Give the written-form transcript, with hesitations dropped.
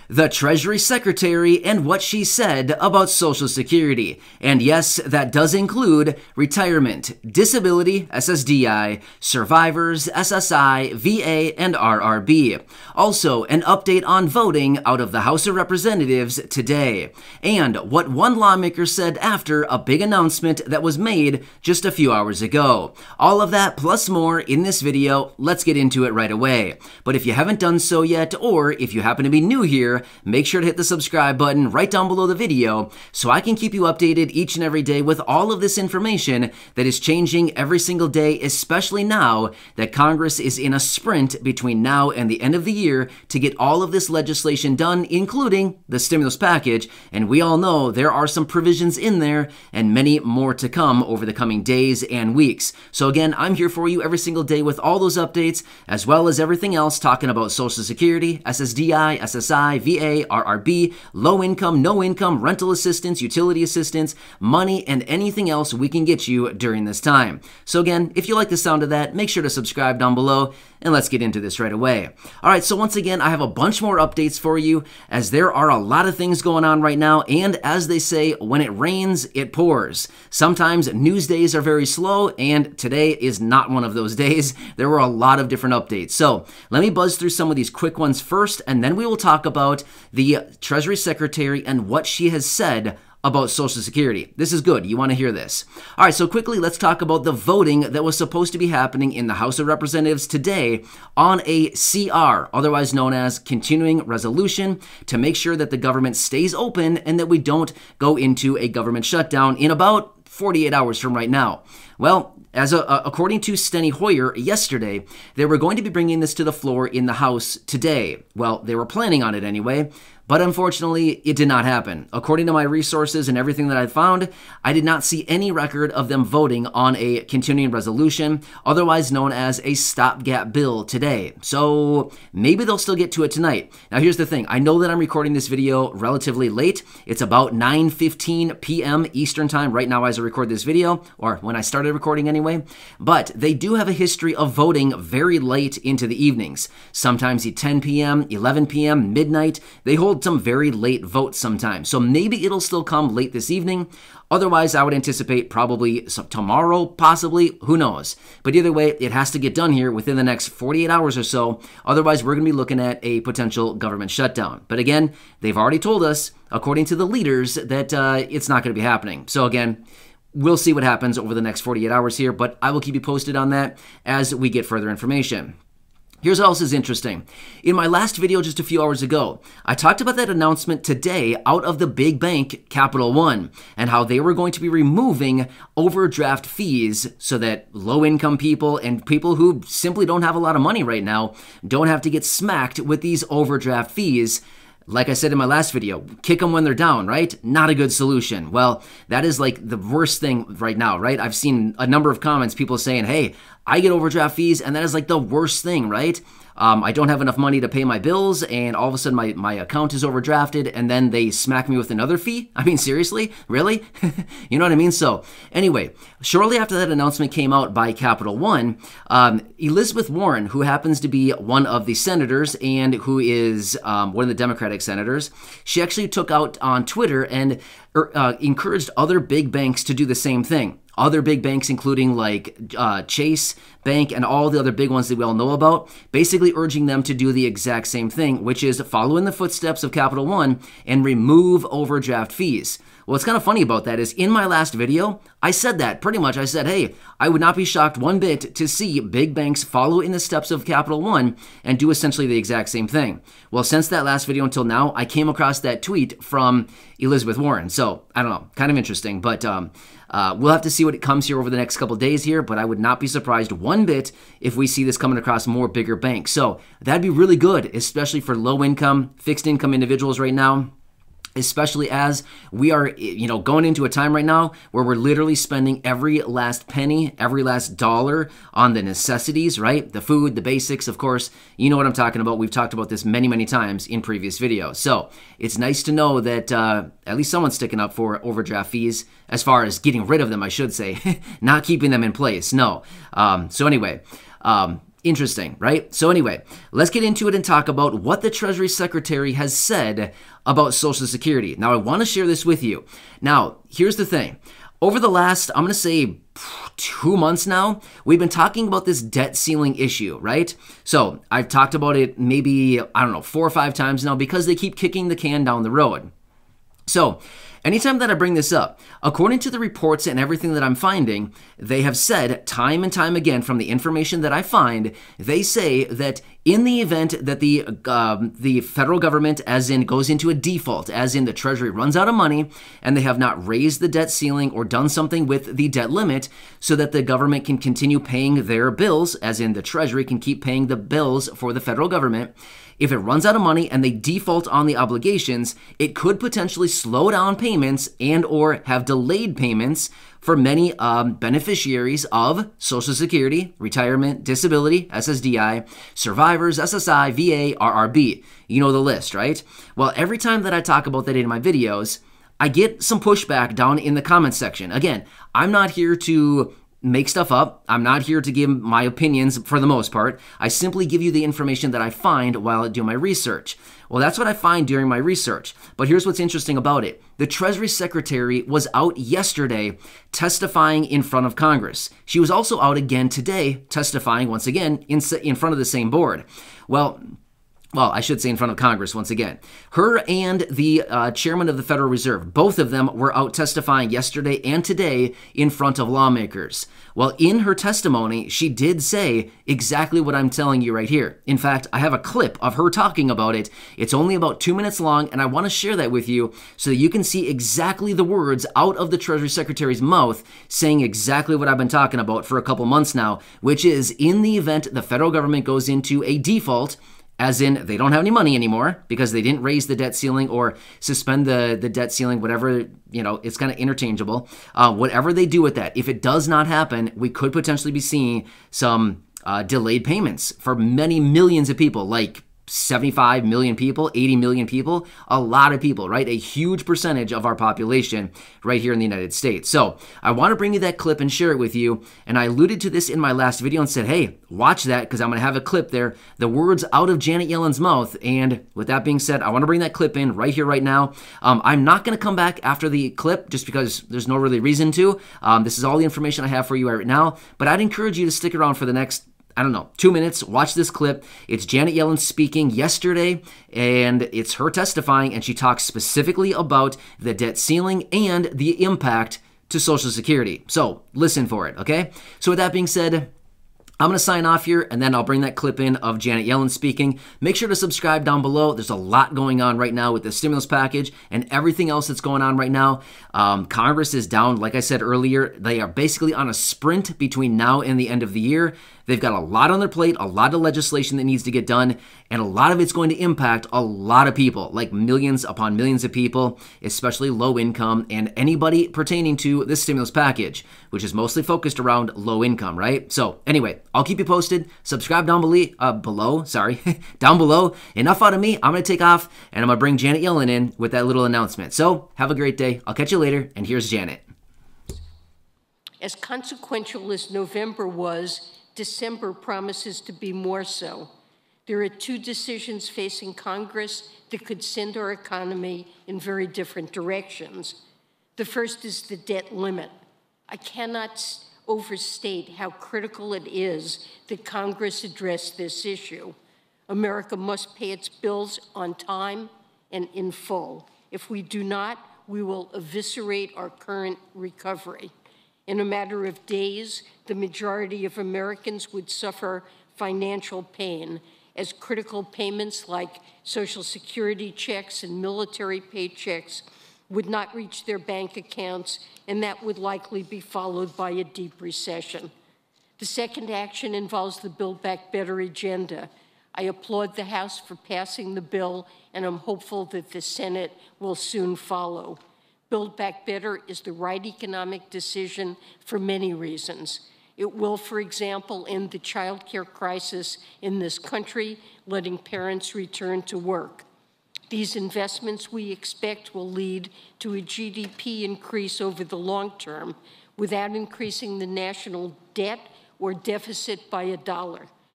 the Treasury Secretary and what she said about Social Security. And yes, that does include retirement, disability, SSDI, survivors, SSI, VA, and RRB. Also, an update on voting out of the House of Representatives today. And what one lawmaker said after a big announcement that was made just a few hours ago. All of that plus more in this video. Let's get into it right away. But if you haven't done so yet, or if you happen to be new here, make sure to hit the subscribe button right down below the video so I can keep you updated each and every day with all of this information that is changing every single day, especially now that Congress is in a sprint between now and the end of the year to get all of this legislation done, including the stimulus package. And we all know there are some provisions in there and many more to come over the coming days and weeks. So again, I'm here for you every single day with all those updates, as well as everything else talking about Social Security, SSDI, SSI, VA, RRB, low income, no income, rental assistance, utility assistance, money, and anything else we can get you during this time. So again, if you like the sound of that, make sure to subscribe down below, and let's get into this right away. All right, so once again, I have a bunch more updates for you, as there are a lot of things going on right now, and as they say, when it rains, it pours. Sometimes news days are very slow, and today is not one of those days. There were a lot of different updates. So let me buzz through some of these quick ones first, and then we will talk about the Treasury Secretary and what she has said about Social Security. This is good. You want to hear this. All right, so quickly, let's talk about the voting that was supposed to be happening in the House of Representatives today on a CR, otherwise known as Continuing Resolution, to make sure that the government stays open and that we don't go into a government shutdown in about 48 hours from right now. Well, according to Steny Hoyer yesterday, they were going to be bringing this to the floor in the House today. Well, they were planning on it anyway, but unfortunately, it did not happen. According to my resources and everything that I found, I did not see any record of them voting on a continuing resolution, otherwise known as a stopgap bill today. So maybe they'll still get to it tonight. Now, here's the thing. I know that I'm recording this video relatively late. It's about 9:15 p.m. Eastern time right now as I record this video, or when I started recording anyway. But they do have a history of voting very late into the evenings. Sometimes at 10 p.m., 11 p.m., midnight. They hold some very late votes sometimes. So maybe it'll still come late this evening. Otherwise, I would anticipate probably tomorrow, possibly. Who knows? But either way, it has to get done here within the next 48 hours or so. Otherwise, we're going to be looking at a potential government shutdown. But again, they've already told us, according to the leaders, that it's not going to be happening. So again, we'll see what happens over the next 48 hours here, but I will keep you posted on that as we get further information. Here's what else is interesting. In my last video just a few hours ago, I talked about that announcement today out of the big bank, Capital One, and how they were going to be removing overdraft fees so that low-income people and people who simply don't have a lot of money right now don't have to get smacked with these overdraft fees. Like I said in my last video, kick them when they're down, right? Not a good solution. Well, that is like the worst thing right now, right? I've seen a number of comments, people saying, hey, I get overdraft fees, and that is like the worst thing, right? I don't have enough money to pay my bills, and all of a sudden my account is overdrafted, and then they smack me with another fee? I mean, seriously? Really? You know what I mean? So anyway, shortly after that announcement came out by Capital One, Elizabeth Warren, who happens to be one of the senators and who is one of the Democratic senators, she actually took out on Twitter and encouraged other big banks to do the same thing. Other big banks, including like Chase Bank and all the other big ones that we all know about, basically urging them to do the exact same thing, which is follow in the footsteps of Capital One and remove overdraft fees. What's kind of funny about that is in my last video, I said that pretty much. I said, hey, I would not be shocked one bit to see big banks follow in the steps of Capital One and do essentially the exact same thing. Well, since that last video until now, I came across that tweet from Elizabeth Warren. So I don't know, kind of interesting, but we'll have to see what it comes here over the next couple of days here, but I would not be surprised one bit if we see this coming across more bigger banks. So that'd be really good, especially for low income, fixed income individuals right now. especially as we are, going into a time right now where we're literally spending every last penny, every last dollar on the necessities, right? The food, the basics, of course. You know what I'm talking about. We've talked about this many, many times in previous videos. So it's nice to know that at least someone's sticking up for overdraft fees, as far as getting rid of them, I should say, not keeping them in place. No. So anyway, Interesting, right? So anyway, let's get into it and talk about what the Treasury Secretary has said about Social Security. Now, I want to share this with you. Now, here's the thing. Over the last, I'm going to say 2 months now, we've been talking about this debt ceiling issue, right? So I've talked about it maybe, 4 or 5 times now because they keep kicking the can down the road. So anytime that I bring this up, according to the reports and everything that I'm finding, they have said time and time again from the information that I find, they say that in the event that the federal government, as in goes into a default, as in the Treasury runs out of money and they have not raised the debt ceiling or done something with the debt limit so that the government can continue paying their bills, as in the Treasury can keep paying the bills for the federal government, if it runs out of money and they default on the obligations, it could potentially slow down payments and or have delayed payments for many beneficiaries of Social Security, retirement, disability, SSDI, survivors, SSI, VA, RRB. You know the list, right? Well, every time that I talk about that in my videos, I get some pushback down in the comments section. Again, I'm not here to make stuff up. I'm not here to give my opinions for the most part. I simply give you the information that I find while I do my research. Well, that's what I find during my research. But here's what's interesting about it. The Treasury Secretary was out yesterday testifying in front of Congress. She was also out again today testifying once again in front of the same board. Well, I should say in front of Congress once again. Her and the chairman of the Federal Reserve, both of them were out testifying yesterday and today in front of lawmakers. Well, in her testimony, she did say exactly what I'm telling you right here. In fact, I have a clip of her talking about it. It's only about 2 minutes long, and I want to share that with you so that you can see exactly the words out of the Treasury Secretary's mouth saying exactly what I've been talking about for a couple months now, which is in the event the federal government goes into a default, as in they don't have any money anymore because they didn't raise the debt ceiling or suspend the debt ceiling, whatever, it's kind of interchangeable. Whatever they do with that, if it does not happen, we could potentially be seeing some delayed payments for many millions of people, like 75 million people, 80 million people, a lot of people, right? A huge percentage of our population right here in the United States. So I want to bring you that clip and share it with you. And I alluded to this in my last video and said, hey, watch that because I'm going to have a clip there, the words out of Janet Yellen's mouth. And with that being said, I want to bring that clip in right here, right now. I'm not going to come back after the clip just because there's no really reason to. This is all the information I have for you right now, but I'd encourage you to stick around for the next 2 minutes, watch this clip. It's Janet Yellen speaking yesterday, and it's her testifying, and she talks specifically about the debt ceiling and the impact to Social Security. So listen for it, okay? So with that being said, I'm going to sign off here, and then I'll bring that clip in of Janet Yellen speaking. Make sure to subscribe down below. There's a lot going on right now with the stimulus package and everything else that's going on right now. Congress is down, like I said earlier. They are basically on a sprint between now and the end of the year. They've got a lot on their plate, a lot of legislation that needs to get done, and a lot of it's going to impact a lot of people, like millions upon millions of people, especially low income and anybody pertaining to this stimulus package, which is mostly focused around low income, right? So anyway, I'll keep you posted. Subscribe down below. Down below. Enough out of me. I'm going to take off, and I'm going to bring Janet Yellen in with that little announcement. So have a great day. I'll catch you later, and here's Janet. As consequential as November was, December promises to be more so. There are 2 decisions facing Congress that could send our economy in very different directions. The first is the debt limit. I cannot overstate how critical it is that Congress address this issue. America must pay its bills on time and in full. If we do not, we will eviscerate our current recovery. In a matter of days, the majority of Americans would suffer financial pain as critical payments like Social Security checks and military paychecks would not reach their bank accounts, and that would likely be followed by a deep recession. The second action involves the Build Back Better agenda. I applaud the House for passing the bill, and I'm hopeful that the Senate will soon follow. Build Back Better is the right economic decision for many reasons. It will, for example, end the child care crisis in this country, letting parents return to work. These investments, we expect, will lead to a GDP increase over the long term without increasing the national debt or deficit by $1.